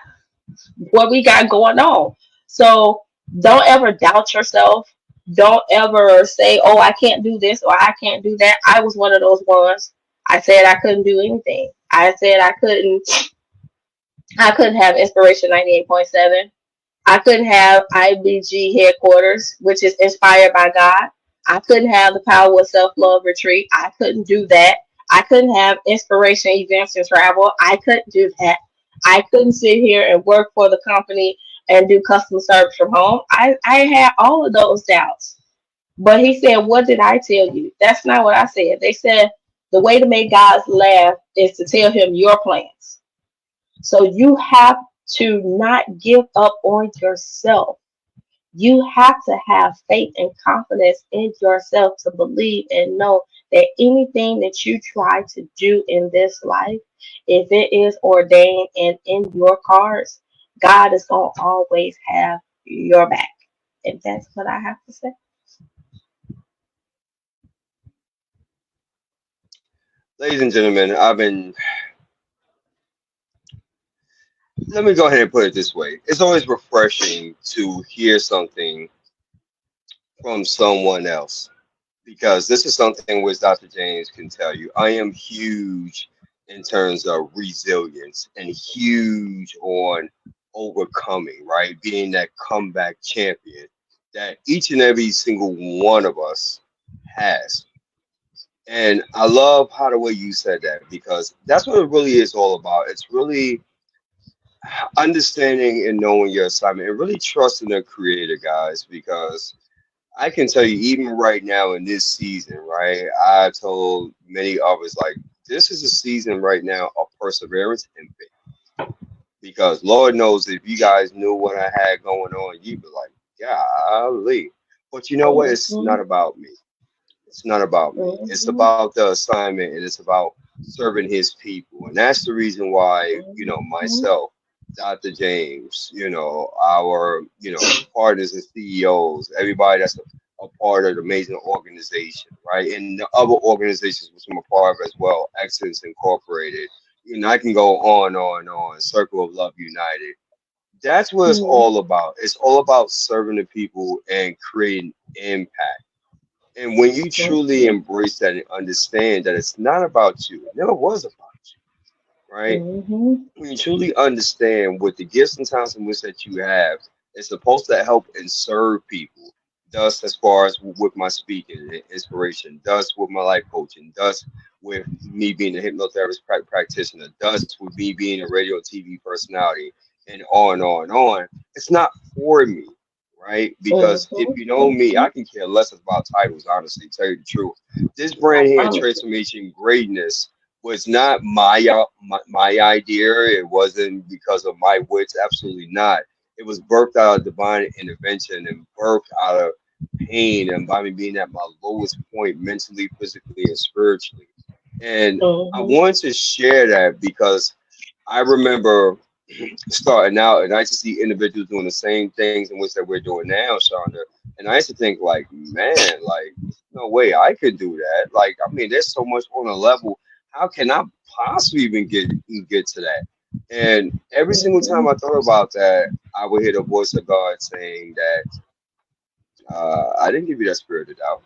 going on. So don't ever doubt yourself. Don't ever say, oh, I can't do this or I can't do that. I was one of those ones. I said I couldn't do anything. I said I couldn't have Inspiration 98.7. I couldn't have IBG headquarters, which is inspired by God. I couldn't have the Power of Self Love Retreat. I couldn't do that. I couldn't have Inspiration Events and Travel. I couldn't do that. I couldn't sit here and work for the company and do customer service from home. I had all of those doubts. But he said, "What did I tell you?" That's not what I said. They said the way to make God laugh is to tell him your plans. So you have to not give up on yourself. You have to have faith and confidence in yourself to believe and know that anything that you try to do in this life, if it is ordained and in your cards, God is going to always have your back. And that's what I have to say. Ladies and gentlemen, let me go ahead and put it this way. It's always refreshing to hear something from someone else because this is something which Dr. James can tell you. I am huge in terms of resilience and huge on overcoming, right? Being that comeback champion that each and every single one of us has. And I love how the way you said that because that's what it really is all about. It's really understanding and knowing your assignment and really trusting the creator, guys, because I can tell you, even right now in this season, right? I told many others, like, this is a season right now of perseverance and faith. Because Lord knows if you guys knew what I had going on, you'd be like, golly. But you know what? It's Mm-hmm, not about me. It's not about me. It's mm-hmm, about the assignment and it's about serving his people. And that's the reason why, mm-hmm, myself, Dr. James, our, partners and CEOs, everybody that's a part of the amazing organization, right? And the other organizations which I'm a part of as well, Excellence Incorporated. I can go on, Circle of Love United. That's what it's all about. It's all about serving the people and creating impact. And when you truly embrace that and understand that it's not about you, it never was about you, right? mm-hmm, When you truly understand what the gifts and talents in which that you have, it's supposed to help and serve people. Thus, as far as with my speaking and inspiration, thus with my life coaching, thus with me being a hypnotherapist practitioner, thus with me being a radio TV personality, and on. It's not for me, right? Because if mm-hmm, you know me, mm-hmm. I can care less about titles, honestly, tell you the truth. This brand I here, promise you. Transformation Greatness, was not my idea. It wasn't because of my wits. Absolutely not. It was birthed out of divine intervention and birthed out of pain and by me being at my lowest point mentally, physically, and spiritually. And I Mm-hmm, wanted to share that because I remember starting out, and I used to see individuals doing the same things in which that we're doing now, Shonda. And I used to think, like, man, like, no way I could do that. Like, I mean, there's so much on a level. How can I possibly even get to that? And every single time mm-hmm, I thought about that, I would hear the voice of God saying that I didn't give you that spirit of doubt.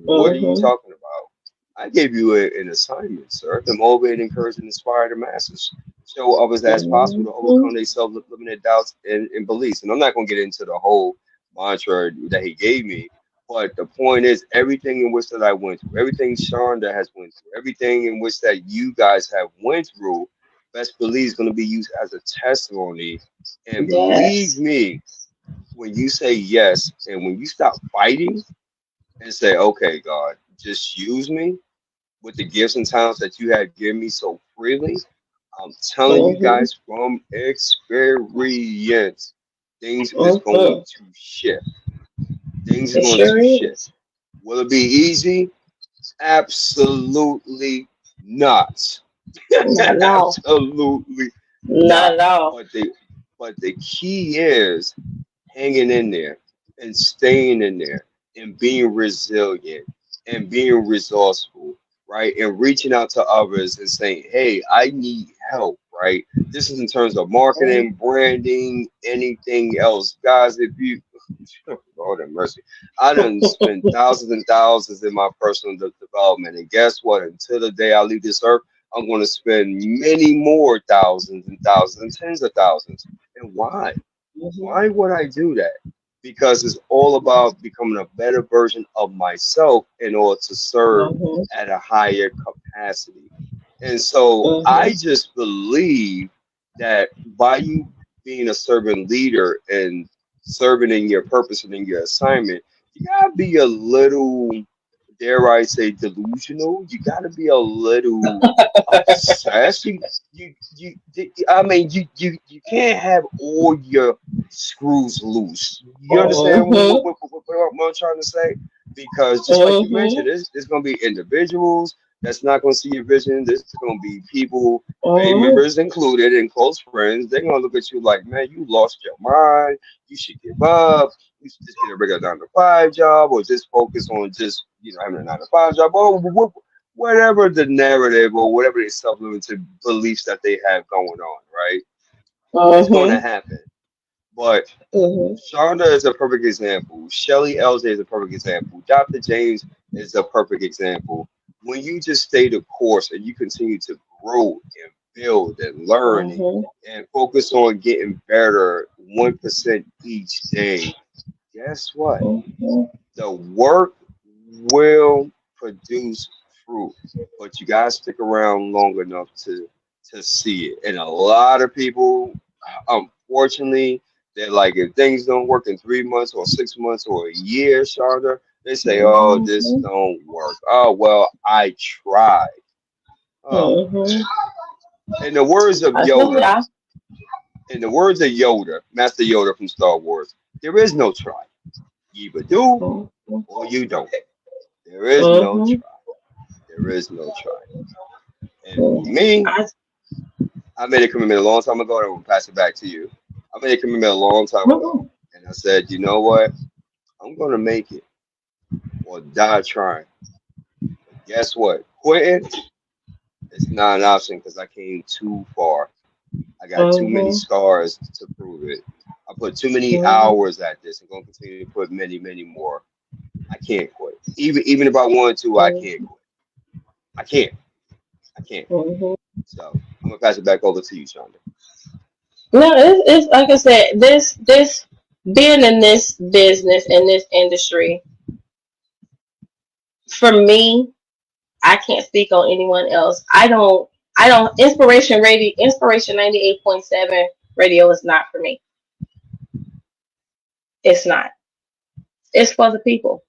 What are you mm-hmm, talking about? I gave you an assignment, sir, to motivate, encourage, and inspire the masses. Show others that it's possible to mm-hmm. overcome their self-limited doubts and beliefs. And I'm not going to get into the whole mantra that he gave me, but the point is, everything in which that I went through, everything Shonda has went through, everything in which that you guys have went through, best believe is going to be used as a testimony. And believe Yes. me, when you say yes and when you stop fighting and say, okay, God, just use me with the gifts and talents that you have given me so freely. I'm telling you Mm-hmm, guys from experience, things is going mm-hmm. to shift. Things are It going sure to shift. is. Will it be easy? Absolutely not. Not at all. Absolutely Not not. at all. But the key is hanging in there and staying in there and being resilient and being resourceful, right? And reaching out to others and saying, hey, I need help, right? This is in terms of marketing, branding, anything else. Guys, if you, Lord have mercy, I done spent thousands and thousands in my personal development. And guess what? Until the day I leave this earth, I'm going to spend many more thousands and thousands and tens of thousands. And why? Mm-hmm, Why would I do that? Because it's all about becoming a better version of myself in order to serve mm-hmm, at a higher capacity. And so I mm-hmm, just believe that by you being a servant leader and serving in your purpose and in your assignment, you gotta be a little, dare I say, delusional. You gotta be a little obsessed. I mean, you can't have all your screws loose. You understand Mhm. what I'm trying to say? Because just like you mentioned, Mhm. there's going to be individuals that's not going to see your vision. There's going to be people, family Mhm. members included, and close friends. They're going to look at you like, man, you lost your mind. You should give up. You should just get a regular 9 to 5 job, or just focus on just having a 9 to 5 job, or whatever the narrative or whatever the supplemented beliefs that they have going on. Right? It's going to Mhm. happen, but Mhm. Shonda is a perfect example. Shelly LJ is a perfect example. Dr. James is a perfect example. When you just stay the course and you continue to grow and build and learn Mhm. and focus on getting better 1% each day, guess what? Mhm. The work will produce fruit, but you gotta stick around long enough to see it. And a lot of people, unfortunately, they're like, if things don't work in 3 months or 6 months or a year, Shonda, they say, "Oh, this Mhm. don't work." Oh well, I tried. Oh Mhm. man. In the words of I feel Yoda, ya. in the words of Yoda, Master Yoda from Star Wars, there is no try. You either do Mhm. or you don't. There is no Mhm. try. There is no try. And for Mhm. me, I. I made a commitment a long time ago, and I'm gonna pass it back to you. I made a commitment a long time ago, Mhm. and I said, you know what? I'm gonna make it or die trying. But guess what? Quitting is not an option because I came too far. I got too many Mhm. scars to prove it. I put too many Mhm. hours at this. I'm gonna continue to put many, many more. I can't quit. Even if I wanted to, I can't Mhm. quit. I can't. I can't. Mhm. So I'm gonna pass it back over to you, Shonda. No, it's like I said, this being in this business in this industry, for me, I can't speak on anyone else. I don't Inspiration 98.7 radio is not for me. It's not. It's for the people.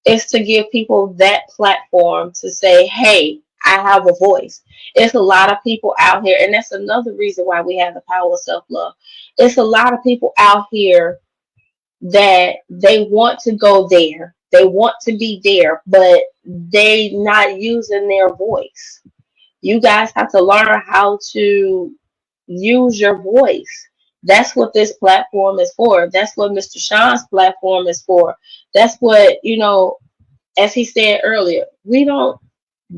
It's to give people that platform to say, hey, I have a voice. It's a lot of people out here, and that's another reason why we have the power of self love. It's a lot of people out here that they want to go there, they want to be there, but they not using their voice. You guys have to learn how to use your voice. That's what this platform is for. That's what Mr. Sean's platform is for. That's what, as he said earlier, we don't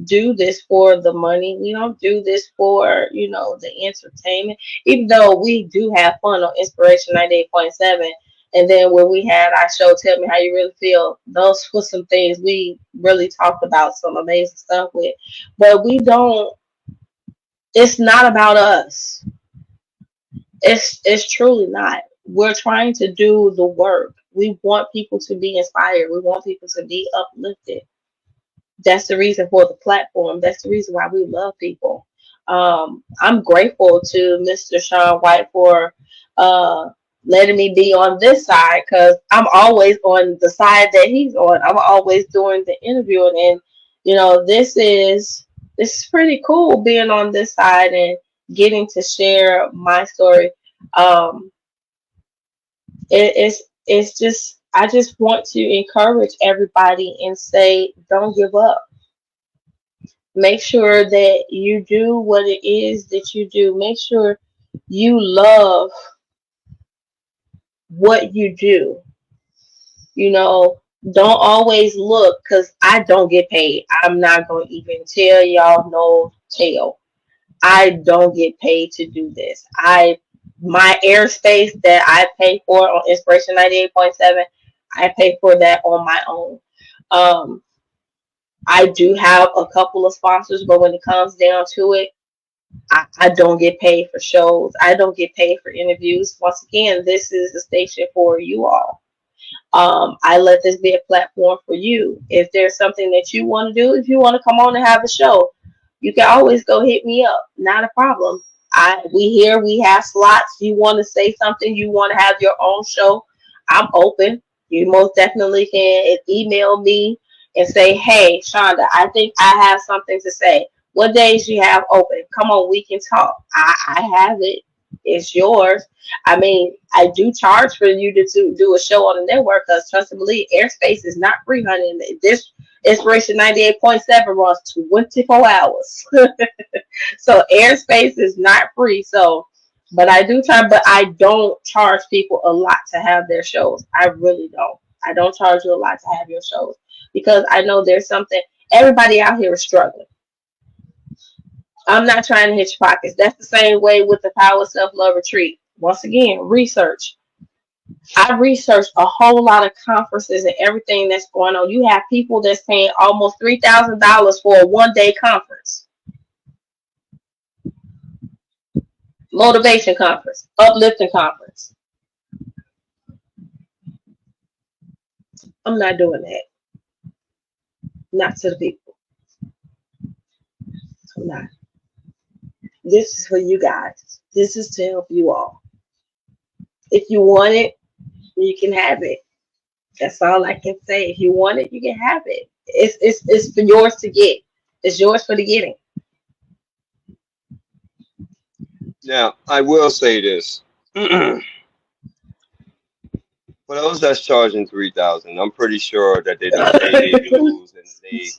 do this for the money. We don't do this for, the entertainment. Even though we do have fun on Inspiration 98.7. And then when we had our show, Tell Me How You Really Feel, those were some things we really talked about, some amazing stuff with. But we don't, it's not about us. It's truly not. We're trying to do the work. We want people to be inspired. We want people to be uplifted. That's the reason for the platform. That's the reason why we love people. I'm grateful to Mr. Shawn White for uh, letting me be on this side because I'm always on the side that he's on. I'm always doing the interviewing, and this is pretty cool being on this side and getting to share my story. Um, it's just I just want to encourage everybody and say, don't give up. Make sure that you do what it is that you do. Make sure you love what you do. You know, don't always look because I don't get paid. I'm not going to even tell y'all no tale. I don't get paid to do this. My airspace that I pay for on Inspiration 98.7, I pay for that on my own. Um, I do have a couple of sponsors, but when it comes down to it, I don't get paid for shows. I don't get paid for interviews. Once again, this is the station for you all. I let this be a platform for you. If there's something that you want to do, if you want to come on and have a show, you can always go hit me up. Not a problem. We here, we have slots. You want to say something, you want to have your own show, I'm open. You most definitely can email me and say, hey, Shonda, I think I have something to say. What days you have open? Come on, we can talk. I have it. It's yours. I mean, I do charge for you to do a show on the network because trust and believe, airspace is not free, honey. This Inspiration 98.7 runs 24 hours. So airspace is not free. So, but I do try, but I don't charge people a lot to have their shows. I really don't. I don't charge you a lot to have your shows because I know there's something. Everybody out here is struggling. I'm not trying to hit your pockets. That's the same way with the Power Self Love Retreat. Once again, research. I researched a whole lot of conferences and everything that's going on. You have people that's paying almost $3,000 for a 1 day conference, motivation conference, uplifting conference. I'm not doing that. Not to the people. I'm not. This is for you guys. This is to help you all. If you want it, you can have it. That's all I can say. If you want it, you can have it. It's for yours to get. It's yours for the getting. Now, I will say this. For those that's charging 3,000, I'm pretty sure that they done paid their dues and they,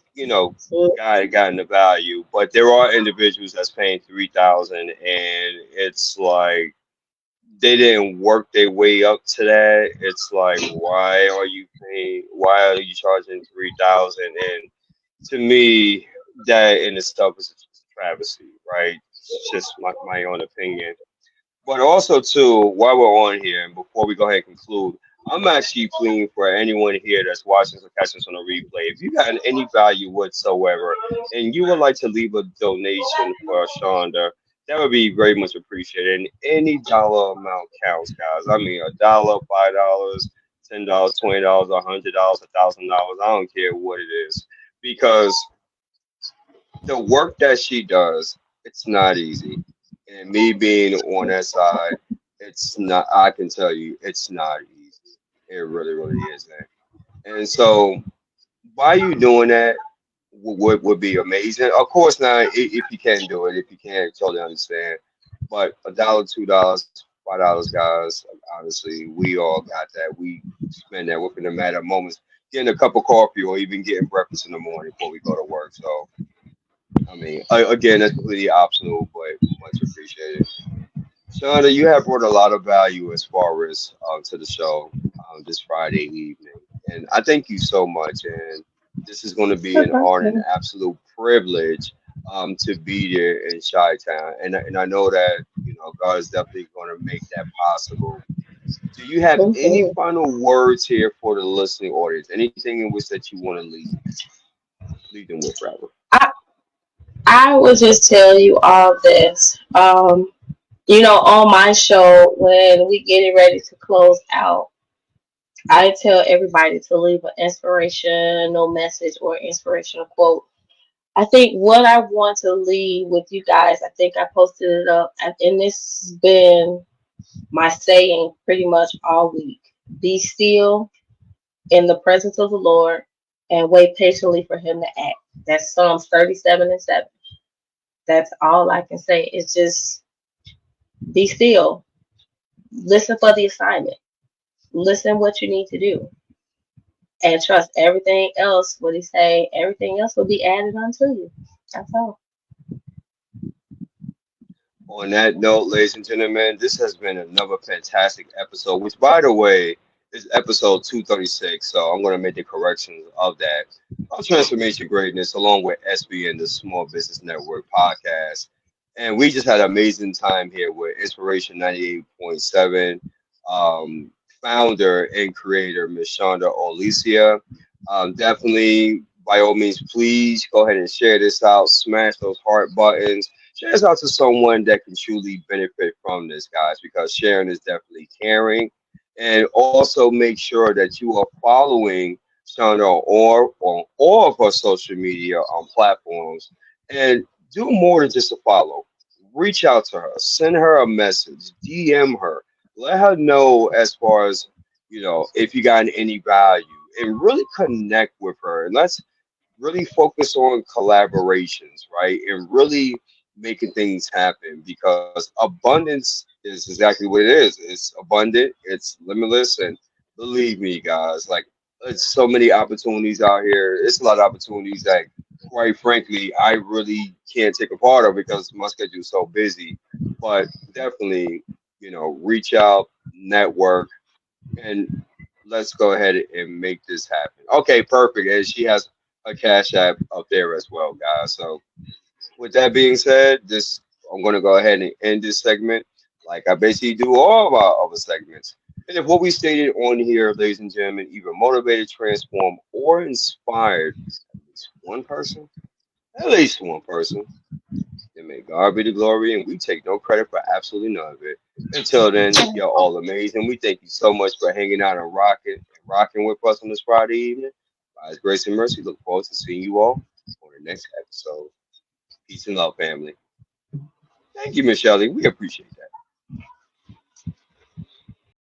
gotten the value. But there are individuals that's paying 3,000, and it's like they didn't work their way up to that. It's like, why are you paying? Why are you charging 3,000? And to me, that in itself is just a travesty, right? It's just my own opinion. But also too, while we're on here, and before we go ahead and conclude, I'm actually pleading for anyone here that's watching or catching this on a replay. If you got any value whatsoever, and you would like to leave a donation for Shonda, that would be very much appreciated. And any dollar amount counts, guys. I mean, $1, $5, $10, $20, $100, $1,000. I don't care what it is, because the work that she does, it's not easy. And me being on that side, it's not, I can tell you, it's not easy. It really, really isn't. And so, by you doing that would be amazing. Of course, now, if you can do it, if you can't, totally understand. But $1, $2, $5, guys, honestly, we all got that. We spend that within a matter of moments, getting a cup of coffee or even getting breakfast in the morning before we go to work. So, I mean, again, that's completely optional, but much appreciated. Shauna, you have brought a lot of value as far as to the show this Friday evening, and I thank you so much. And this is going to be an honor and absolute privilege to be there in Chi Town, and I know that God is definitely going to make that possible. Do you have any Mhm. final words here for the listening audience? Anything in which that you want to leave them with, rather? I I will just tell you all this. On my show when we getting ready to close out, I tell everybody to leave an inspirational message or inspirational quote. I think what I want to leave with you guys, I think I posted it up, and this has been my saying pretty much all week. Be still in the presence of the Lord and wait patiently for Him to act. That's Psalms 37 and 7. That's all I can say. It's just be still. Listen for the assignment. Listen what you need to do. And trust everything else. What He say, everything else will be added unto you. That's all. On that note, ladies and gentlemen, this has been another fantastic episode, which, by the way, is episode 236. So I'm going to make the corrections of that. Of Transformation Greatness, along with SBN, the Small Business Network podcast. And we just had an amazing time here with Inspiration 98.7 um, founder and creator, Miss Shonda Olicia. Definitely, by all means, please go ahead and share this out, smash those heart buttons, share this out to someone that can truly benefit from this, guys, because sharing is definitely caring. And also make sure that you are following Shonda or on all of her social media platforms, and do more than just a follow. reach out to her, send her a message, DM her, let her know as far as if you got any value, and really connect with her. And let's really focus on collaborations, right? And really making things happen because abundance is exactly what it is. It's abundant, it's limitless, and believe me, guys, like it's so many opportunities out here. It's a lot of opportunities that, quite frankly, I really can't take a part of because my schedule is so busy. But definitely, reach out, network, and let's go ahead and make this happen. Okay, perfect. And she has a cash app up there as well, guys. So with that being said, this I'm gonna go ahead and end this segment like I basically do all of our other segments. And if what we stated on here, ladies and gentlemen, either motivated, transformed, or inspired at least one person, then may God be the glory, and we take no credit for absolutely none of it. Until then, you're all amazing. We thank you so much for hanging out and rocking with us on this Friday evening. By His grace and mercy, look forward to seeing you all on the next episode. Peace and love, family. Thank you, Miss Shelley. We appreciate that.